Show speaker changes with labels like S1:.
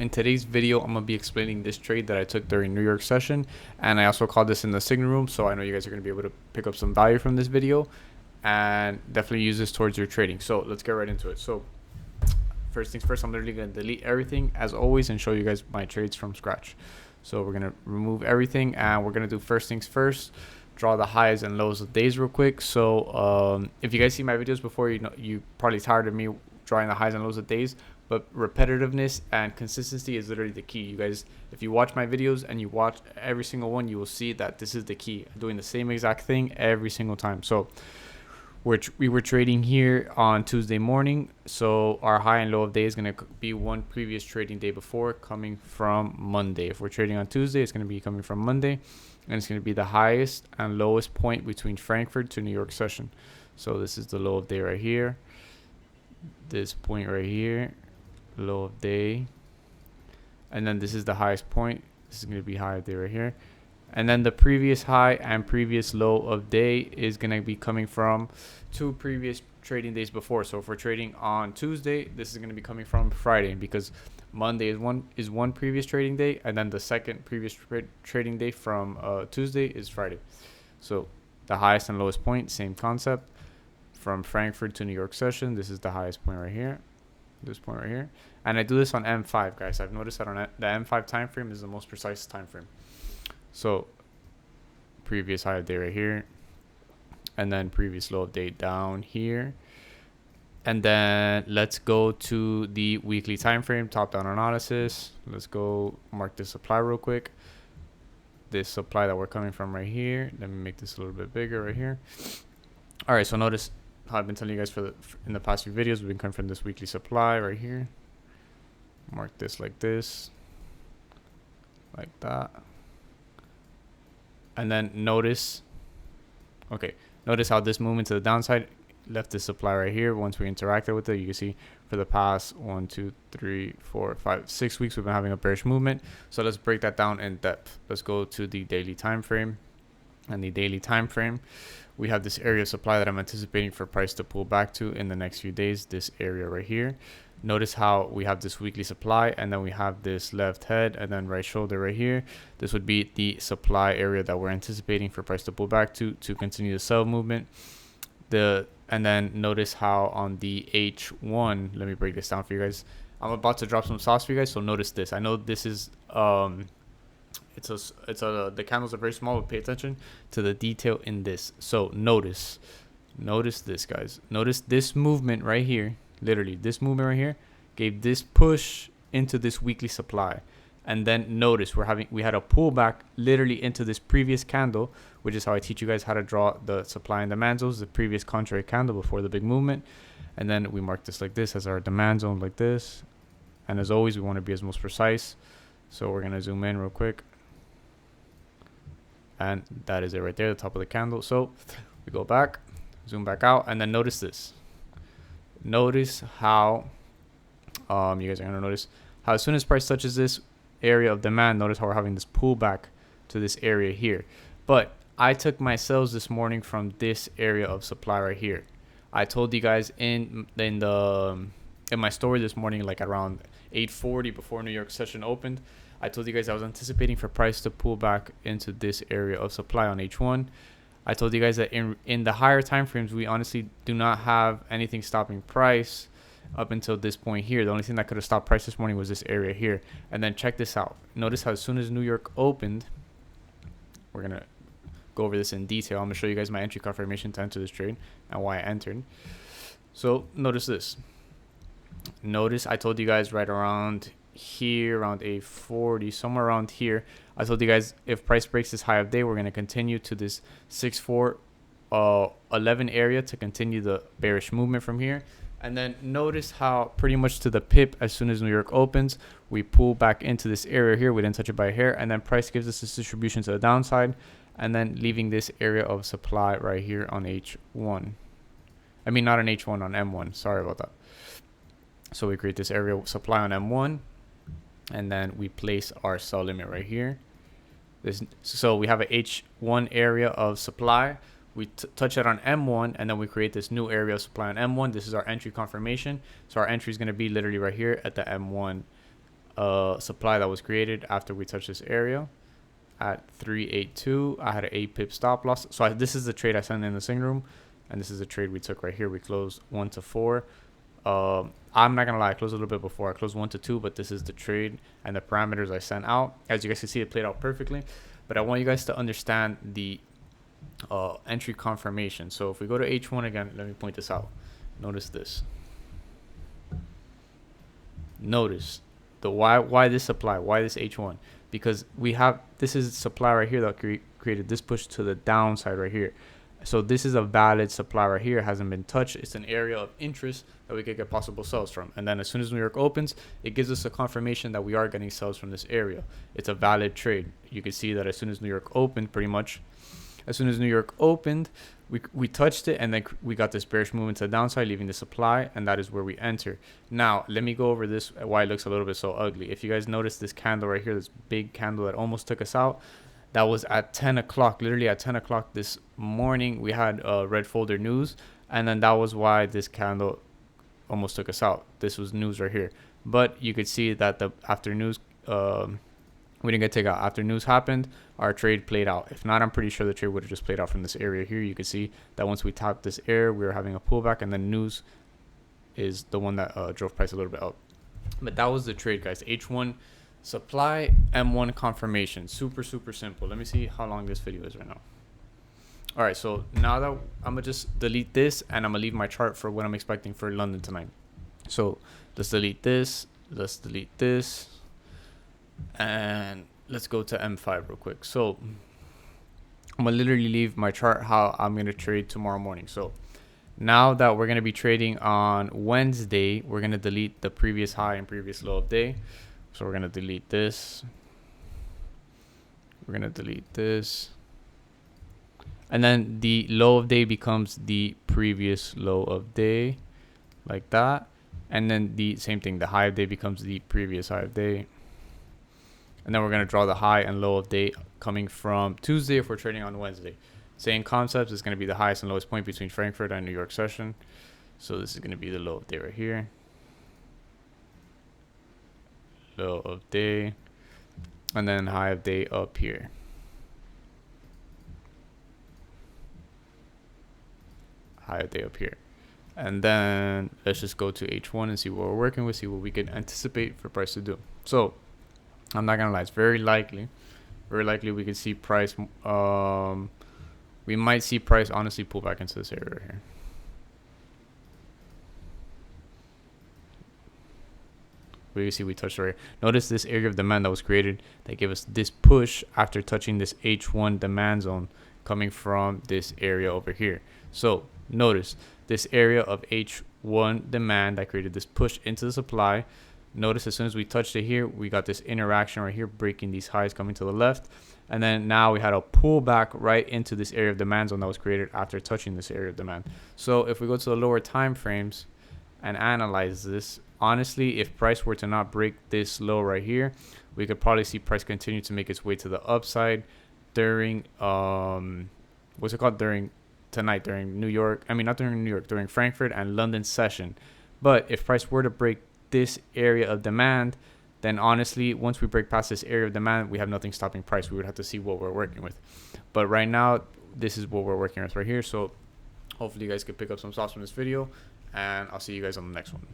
S1: in today's video, I'm going to be explaining this trade that I took during New York session. And I also called this in the signal room. So I know you guys are going to be able to pick up some value from this video and definitely use this towards your trading. So let's get right into it. So first things first, I'm literally going to delete everything as always and show you guys my trades from scratch. So we're going to remove everything and we're going to do first things first. Draw the highs and lows of days real quick. So if you guys see my videos before, you know you probably tired of me drawing the highs and lows of days, but repetitiveness and consistency is literally the key. You guys, if you watch my videos and you watch every single one, you will see that this is the key. I'm doing the same exact thing every single time. So we were trading here on Tuesday morning, so our high and low of day is going to be one previous trading day before coming from Monday. If we're trading on Tuesday, it's going to be coming from Monday, and it's going to be the highest and lowest point between Frankfurt to New York session. So this is the low of day right here, this point right here, low of day, and then this is the highest point. This is going to be high of day right here, and then the previous high and previous low of day is going to be coming from two previous trading days before. So if we're trading on Tuesday, this is going to be coming from Friday, because Monday is one previous trading day, and then the second previous trading day from Tuesday is Friday. So the highest and lowest point, same concept, from Frankfurt to New York session. This is the highest point right here, this point right here, and I do this on M5, guys. I've noticed that on the M5 time frame is the most precise time frame. So previous high of day right here, and then previous low of day down here. And then let's go to the weekly time frame, top down analysis. Let's go mark this supply real quick. This supply that we're coming from right here. Let me make this a little bit bigger right here. All right, so notice how I've been telling you guys in the past few videos, we've been coming from this weekly supply right here. Mark this like this, like that. And then notice how this movement to the downside left this supply right here. Once we interacted with it, you can see for the past 1, 2, 3, 4, 5, 6 weeks we've been having a bearish movement. So let's break that down in depth. Let's go to the daily time frame. And the daily time frame, we have this area of supply that I'm anticipating for price to pull back to in the next few days, this area right here. Notice how we have this weekly supply, and then we have this left head and then right shoulder right here. This would be the supply area that we're anticipating for price to pull back to continue the sell movement. And then notice how on the H1, let me break this down for you guys. I'm about to drop some sauce for you guys, so notice this. I know this is the candles are very small, but pay attention to the detail in this. So notice this, guys. Notice this movement right here. Literally, this movement right here gave this push into this weekly supply, and then notice we had a pullback literally into this previous candle, which is how I teach you guys how to draw the supply and demand zones, the previous contrary candle before the big movement. And then we mark this like this as our demand zone, like this. And as always, we want to be as most precise, so we're gonna zoom in real quick, and that is it right there, the top of the candle. So we go back, zoom back out, and then notice this. Notice how you guys are gonna notice how as soon as price touches this area of demand, notice how we're having this pullback to this area here. But I took my sales this morning from this area of supply right here. I told you guys in my story this morning, like around 8:40 before New York session opened, I told you guys I was anticipating for price to pull back into this area of supply on H1. I told you guys that in the higher time frames, we honestly do not have anything stopping price up until this point here. The only thing that could have stopped price this morning was this area here. And then check this out. Notice how as soon as New York opened, we're gonna go over this in detail. I'm gonna show you guys my entry confirmation to enter this trade and why I entered. So notice this. Notice I told you guys right around here, around 8:40, somewhere around here, I told you guys if price breaks this high of day, we're going to continue to this 6,411 area to continue the bearish movement from here. And then notice how pretty much to the pip, as soon as New York opens, we pull back into this area here. We didn't touch it by a hair, and then price gives us this distribution to the downside, and then leaving this area of supply right here on H1. I mean, not on H1, on M1. Sorry about that. So we create this area of supply on M1, and then we place our sell limit right here. So we have a H1 area of supply. We touch it on M1, and then we create this new area of supply on M1. This is our entry confirmation. So our entry is going to be literally right here at the M1 supply that was created after we touched this area at 382. I had an 8 pip stop loss. So this is the trade I sent in the sing room, and this is the trade we took right here. We closed 1 to 4. I'm not gonna lie, I closed a little bit before. I closed 1 to 2, but this is the trade and the parameters I sent out. As you guys can see, it played out perfectly. But I want you guys to understand the entry confirmation. So if we go to H1 again, let me point this out. Notice this. Notice the why this supply, why this H1, because we have, this is supply right here that created this push to the downside right here. So this is a valid supply right here. It hasn't been touched. It's an area of interest that we could get possible sells from. And then as soon as New York opens, it gives us a confirmation that we are getting sells from this area. It's a valid trade. You can see that as soon as New York opened, pretty much as soon as New York opened, we touched it, and then we got this bearish movement to the downside, leaving the supply, and that is where we enter. Now let me go over this, why it looks a little bit so ugly. If you guys notice this candle right here, this big candle that almost took us out, that was at 10 o'clock, literally at 10 o'clock this morning. We had red folder news, and then that was why this candle almost took us out. This was news right here, but you could see that the after news, we didn't get taken out. After news happened, our trade played out. If not, I'm pretty sure the trade would have just played out from this area here. You can see that once we tapped this area, we were having a pullback, and then news is the one that drove price a little bit up. But that was the trade, guys. H1 supply, M1 confirmation. Super simple. Let me see how long this video is right now. All right, so now that I'm gonna just delete this, and I'm gonna leave my chart for what I'm expecting for London tonight. So let's delete this, and let's go to M5 real quick. So I'm gonna literally leave my chart how I'm gonna trade tomorrow morning. So now that we're gonna be trading on Wednesday, we're gonna delete the previous high and previous low of day. So we're gonna delete this, we're gonna delete this, and then the low of day becomes the previous low of day, like that. And then the same thing, the high of day becomes the previous high of day. And then we're going to draw the high and low of day coming from Tuesday if we're trading on Wednesday. Same concepts. It's going to be the highest and lowest point between Frankfurt and New York session. So this is going to be the low of day right here. Low of day. And then high of day up here. High of day up here. And then let's just go to H1 and see what we're working with, see what we can anticipate for price to do. So I'm not gonna lie, it's very likely we could see price, we might see price honestly pull back into this area right here. We see we touched right here. Notice this area of demand that was created that gave us this push after touching this H1 demand zone coming from this area over here. So notice this area of H1 demand that created this push into the supply. Notice as soon as we touched it here, we got this interaction right here, breaking these highs coming to the left. And then now we had a pullback right into this area of demand zone that was created after touching this area of demand. So if we go to the lower time frames and analyze this, honestly, if price were to not break this low right here, we could probably see price continue to make its way to the upside during, what's it called, during tonight, during New York, I mean not during New York, during Frankfurt and London session. But if price were to break this area of demand, then honestly, once we break past this area of demand, we have nothing stopping price. We would have to see what we're working with. But right now, this is what we're working with right here. So hopefully you guys can pick up some sauce from this video, and I'll see you guys on the next one.